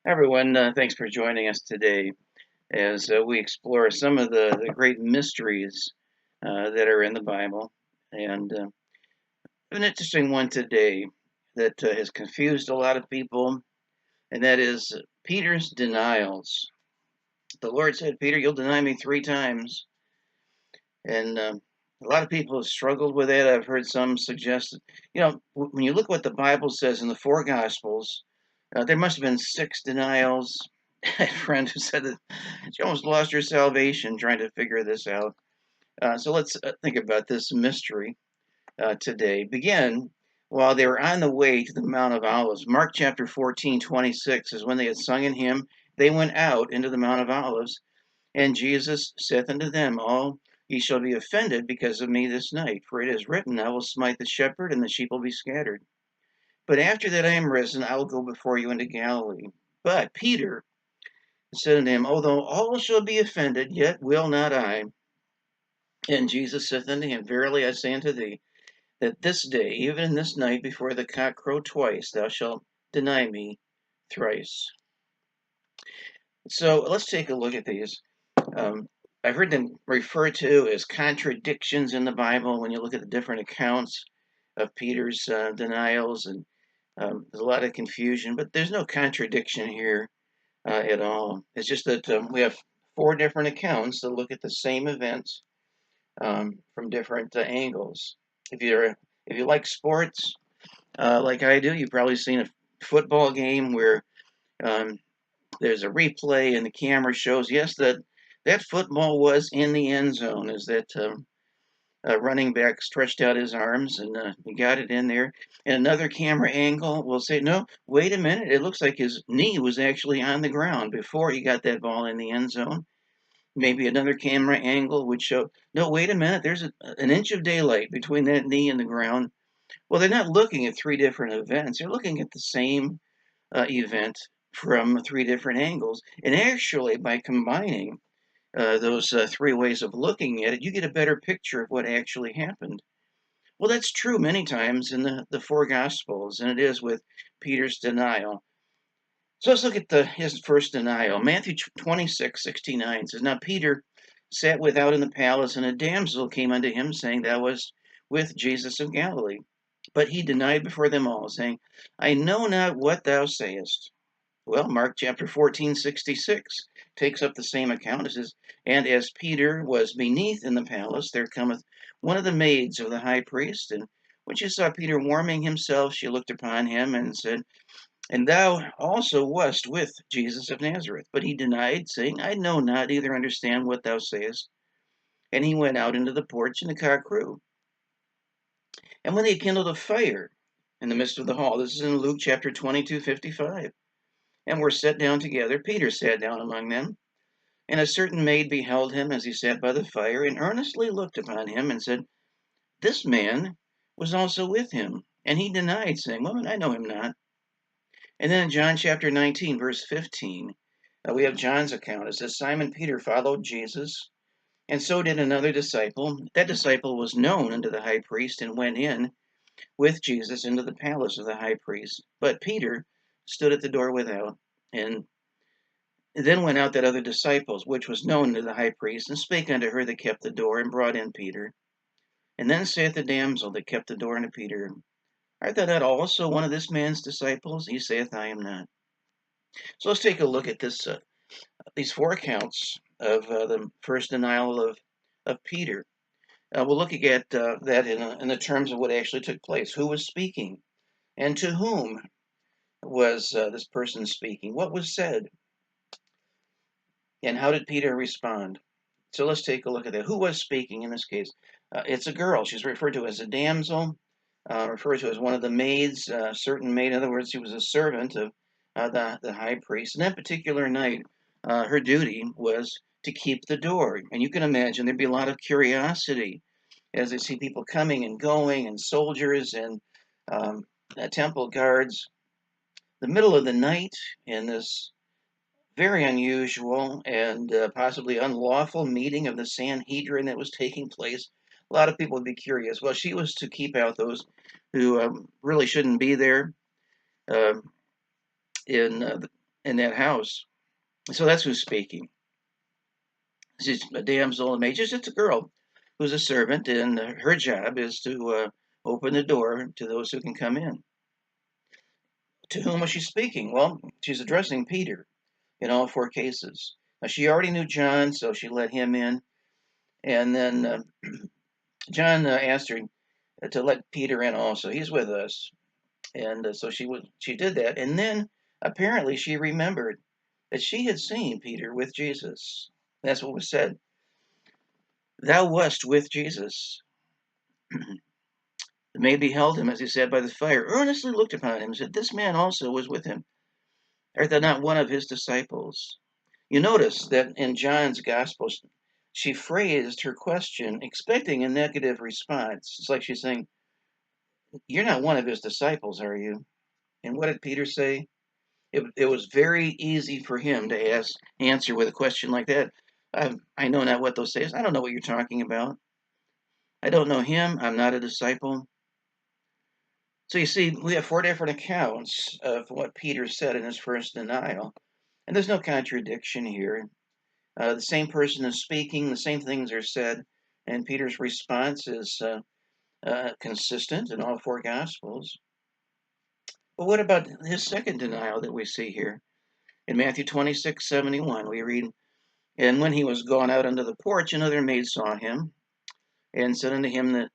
Everyone, thanks for joining us today as we explore some of the great mysteries that are in the Bible. And an interesting one today that has confused a lot of people, and that is Peter's denials. The Lord said, Peter, you'll deny me three times. And a lot of people have struggled with that. I've heard some suggest, when you look what the Bible says in the four Gospels, there must have been six denials. I had a friend who said that she almost lost her salvation trying to figure this out. So let's think about this mystery today. Begin while they were on the way to the Mount of Olives. Mark chapter 14:26 is when they had sung in hymn, they went out into the Mount of Olives, and Jesus saith unto them, all ye shall be offended because of me this night, for it is written, I will smite the shepherd, and the sheep will be scattered. But after that I am risen, I will go before you into Galilee. But Peter said unto him, although all shall be offended, yet will not I. And Jesus saith unto him, verily I say unto thee, that this day, even in this night, before the cock crow twice, thou shalt deny me thrice. So let's take a look at these. Um, I've heard them referred to as contradictions in the Bible when you look at the different accounts of Peter's denials, and there's a lot of confusion, but there's no contradiction here at all. It's just that we have four different accounts that look at the same events from different angles. If you like sports, like I do, you've probably seen a football game where um, there's a replay and the camera shows yes that football was in the end zone. Is that running back stretched out his arms and he got it in there. And another camera angle will say, no, wait a minute. It looks like his knee was actually on the ground before he got that ball in the end zone. Maybe another camera angle would show, no, wait a minute. There's an inch of daylight between that knee and the ground. Well, they're not looking at three different events. They're looking at the same event from three different angles. And actually, by combining those three ways of looking at it, you get a better picture of what actually happened. Well, that's true many times in the four Gospels, and it is with Peter's denial. So let's look at his first denial. Matthew 26:69 says, now Peter sat without in the palace, and a damsel came unto him, saying, thou wast with Jesus of Galilee. But he denied before them all, saying, I know not what thou sayest. Well, Mark chapter 14:66 takes up the same account. It says, and as Peter was beneath in the palace, there cometh one of the maids of the high priest, and when she saw Peter warming himself, she looked upon him and said, and thou also wast with Jesus of Nazareth. But he denied, saying, I know not, neither understand what thou sayest. And he went out into the porch, and the cock crew. And when they had kindled a fire in the midst of the hall, this is in Luke chapter 22:55, and were set down together, Peter sat down among them. And a certain maid beheld him as he sat by the fire, and earnestly looked upon him, and said, this man was also with him. And he denied, saying, woman, I know him not. And then in John chapter 19, verse 15, we have John's account. It says, Simon Peter followed Jesus, and so did another disciple. That disciple was known unto the high priest, and went in with Jesus into the palace of the high priest. But Peter stood at the door without, and then went out that other disciples, which was known to the high priest, and spake unto her that kept the door, and brought in Peter. And then saith the damsel that kept the door unto Peter, art thou not also one of this man's disciples? He saith, I am not. So let's take a look at these four accounts of the first denial of Peter. We'll look at that in the terms of what actually took place. Who was speaking? And to whom was this person speaking? What was said? And how did Peter respond? So let's take a look at that. Who was speaking in this case? It's a girl. She's referred to as a damsel, referred to as one of the maids, certain maid. In other words, she was a servant of the high priest. And that particular night, her duty was to keep the door. And you can imagine there'd be a lot of curiosity as they see people coming and going, and soldiers and um, temple guards. The middle of the night in this very unusual and possibly unlawful meeting of the Sanhedrin that was taking place. A lot of people would be curious. Well, she was to keep out those who really shouldn't be there. Uh, in in that house. So that's who's speaking. She's a damsel in maid. It's a girl who's a servant, and her job is to open the door to those who can come in. To whom was she speaking? Well, she's addressing Peter in all four cases. Now, she already knew John, so she let him in. And then John asked her to let Peter in also. He's with us. And so she did that. And then apparently she remembered that she had seen Peter with Jesus. That's what was said. Thou wast with Jesus. The maid beheld him, as he sat by the fire, earnestly looked upon him, and said, This man also was with him. Art thou not one of his disciples? You notice that in John's Gospel, she phrased her question expecting a negative response. It's like she's saying, You're not one of his disciples, are you? And what did Peter say? It was very easy for him to answer with a question like that. I know not what those say. I don't know what you're talking about. I don't know him. I'm not a disciple. So you see, we have four different accounts of what Peter said in his first denial, and there's no contradiction here. The same person is speaking, the same things are said, and Peter's response is consistent in all four Gospels. But what about his second denial that we see here? In Matthew 26:71, we read, And when he was gone out unto the porch, another maid saw him, and said unto him that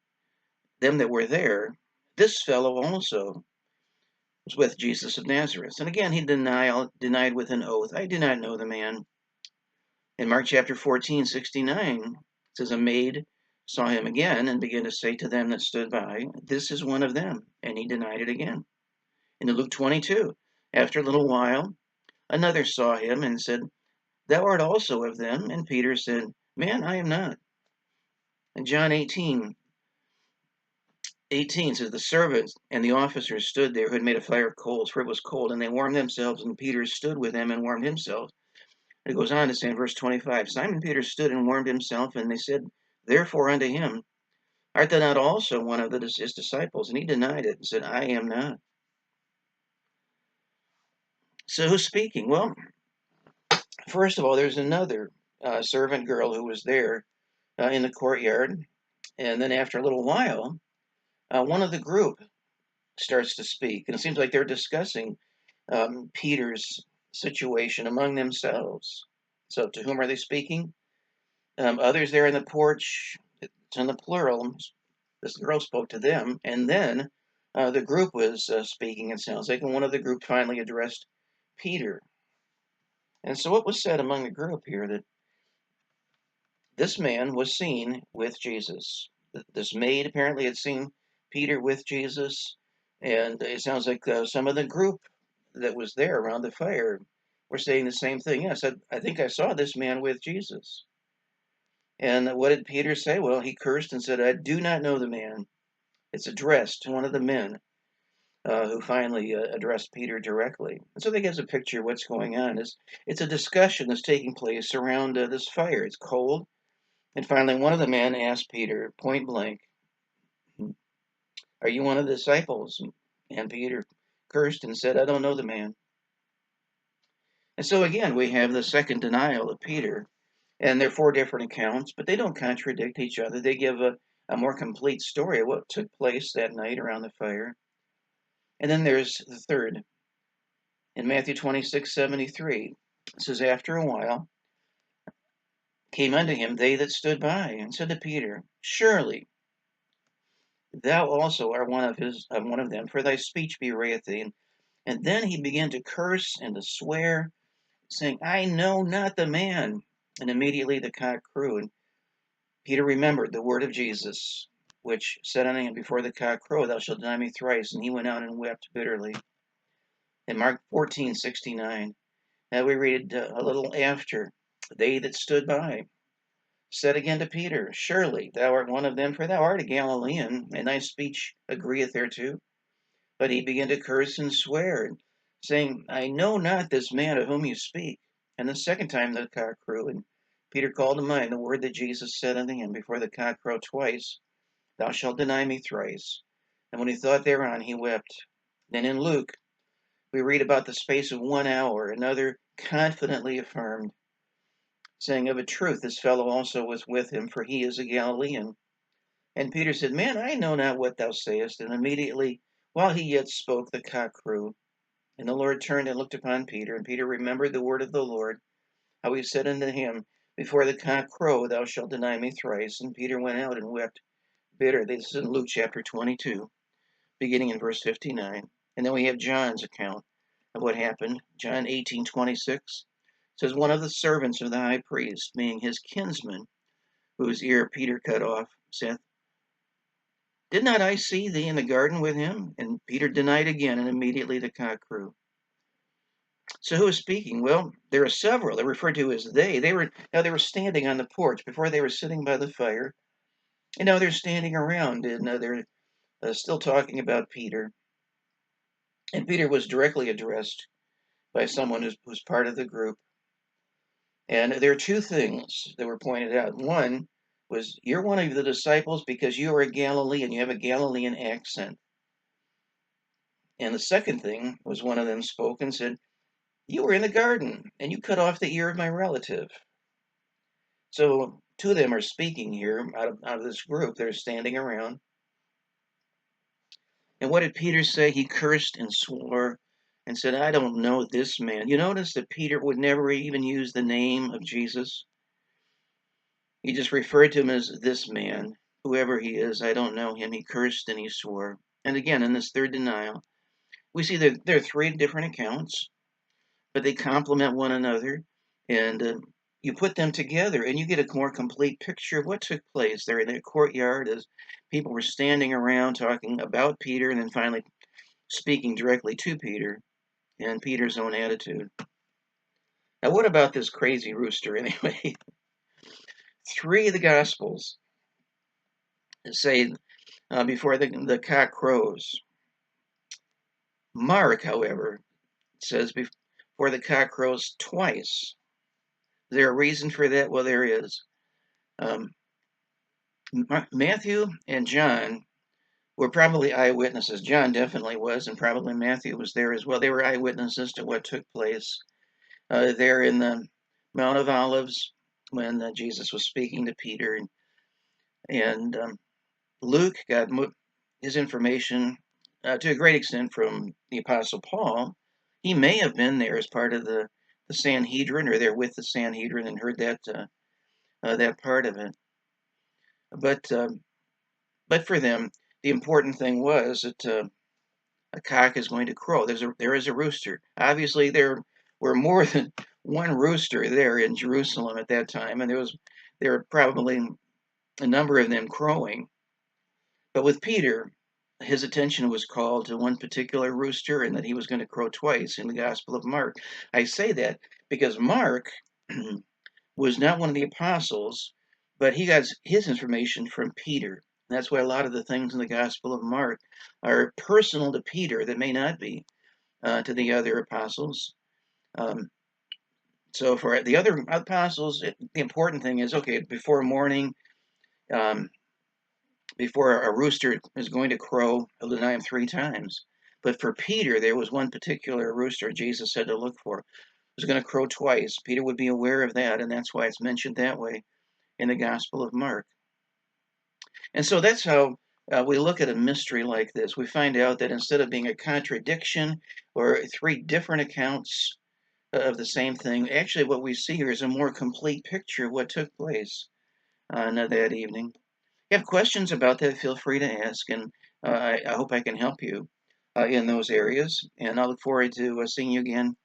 them that were there, This fellow also was with Jesus of Nazareth. And again he denied with an oath, I do not know the man. In Mark chapter 14:69, it says, A maid saw him again and began to say to them that stood by, This is one of them. And he denied it again. In Luke 22, after a little while, another saw him and said, Thou art also of them. And Peter said, Man, I am not. And John 18 says, The servants and the officers stood there who had made a fire of coals, for it was cold, and they warmed themselves, and Peter stood with them and warmed himself. It goes on to say in verse 25, Simon Peter stood and warmed himself, and they said, Therefore unto him, Art thou not also one of his disciples? And he denied it and said, I am not. So who's speaking? Well, first of all, there's another servant girl who was there in the courtyard. And then after a little while, one of the group starts to speak. And it seems like they're discussing Peter's situation among themselves. So to whom are they speaking? Others there in the porch, it's in the plural. This girl spoke to them. And then the group was speaking, it sounds like. And one of the group finally addressed Peter. And so what was said among the group here that this man was seen with Jesus. This maid apparently had seen Peter with Jesus. And it sounds like some of the group that was there around the fire were saying the same thing. Yes, I think I saw this man with Jesus. And what did Peter say? Well, he cursed and said, I do not know the man. It's addressed to one of the men who finally addressed Peter directly. And so that gives a picture of what's going on. It's a discussion that's taking place around this fire. It's cold. And finally, one of the men asked Peter point blank, Are you one of the disciples? And Peter cursed and said, I don't know the man. And so again, we have the second denial of Peter. And they're four different accounts, but they don't contradict each other. They give a more complete story of what took place that night around the fire. And then there's the third. In Matthew 26:73, it says, After a while came unto him they that stood by, and said to Peter, Surely thou also art one of them, for thy speech bewrayeth thee. And then he began to curse and to swear, saying, I know not the man. And immediately the cock crew. And Peter remembered the word of Jesus, which said unto him, Before the cock crow, thou shalt deny me thrice. And he went out and wept bitterly. In Mark 14:69, now we read a little after, They that stood by said again to Peter, Surely thou art one of them, for thou art a Galilean, and thy speech agreeth thereto. But he began to curse and swear, saying, I know not this man of whom you speak. And the second time the cock crew, and Peter called to mind the word that Jesus said unto him, Before the cock crow twice, thou shalt deny me thrice. And when he thought thereon, he wept. Then in Luke We read about the space of 1 hour. Another confidently affirmed, saying, "Of a truth, this fellow also was with him, for he is a Galilean." And Peter said, "Man, I know not what thou sayest." And immediately, while he yet spoke, the cock crew. And the Lord turned and looked upon Peter, and Peter remembered the word of the Lord, how he said unto him, "Before the cock crow, thou shalt deny me thrice." And Peter went out and wept bitterly. This is in Luke chapter 22, beginning in verse 59. And then we have John's account of what happened. John 18:26 says, "One of the servants of the high priest, being his kinsman, whose ear Peter cut off, saith, Did not I see thee in the garden with him?" And Peter denied again, and immediately the cock crew. So who is speaking? Well, there are several. They're referred to as they. They were standing on the porch. Before they were sitting by the fire, and now they're standing around, and they're still talking about Peter. And Peter was directly addressed by someone who's part of the group. And there are two things that were pointed out. One was, "You're one of the disciples because you are a Galilean. You have a Galilean accent." And the second thing was, one of them spoke and said, "You were in the garden and you cut off the ear of my relative." So two of them are speaking here out of this group. They're standing around. And what did Peter say? He cursed and swore and said, "I don't know this man." You notice that Peter would never even use the name of Jesus. He just referred to him as this man, whoever he is. "I don't know him." He cursed and he swore. And again, in this third denial, we see that there are three different accounts, but they complement one another. And you put them together and you get a more complete picture of what took place there in the courtyard as people were standing around talking about Peter and then finally speaking directly to Peter and Peter's own attitude. Now, what about this crazy rooster anyway? Three of the Gospels say before the cock crows. Mark, however, says before the cock crows twice. Is there a reason for that? Well, there is. Um, Matthew and John were probably eyewitnesses. John definitely was, and probably Matthew was there as well. They were eyewitnesses to what took place there in the Mount of Olives when Jesus was speaking to Peter. And Luke got his information to a great extent from the Apostle Paul. He may have been there as part of the Sanhedrin, or there with the Sanhedrin, and heard that part of it. But for them, the important thing was that a cock is going to crow. There is a rooster. Obviously, there were more than one rooster there in Jerusalem at that time, and there were probably a number of them crowing. But with Peter, his attention was called to one particular rooster, and that he was going to crow twice in the Gospel of Mark. I say that because Mark was not one of the apostles, but he got his information from Peter. That's why a lot of the things in the Gospel of Mark are personal to Peter that may not be to the other apostles. So for the other apostles, the important thing is, okay, before morning, before a rooster is going to crow, he'll deny him 3 times. But for Peter, there was one particular rooster Jesus said to look for. It was going to crow twice. Peter would be aware of that, and that's why it's mentioned that way in the Gospel of Mark. And so that's how we look at a mystery like this. We find out that instead of being a contradiction or 3 different accounts of the same thing, actually what we see here is a more complete picture of what took place on that evening. If you have questions about that, feel free to ask, and I hope I can help you in those areas. And I look forward to seeing you again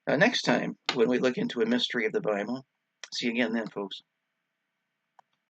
next time when we look into a mystery of the Bible. See you again then, folks.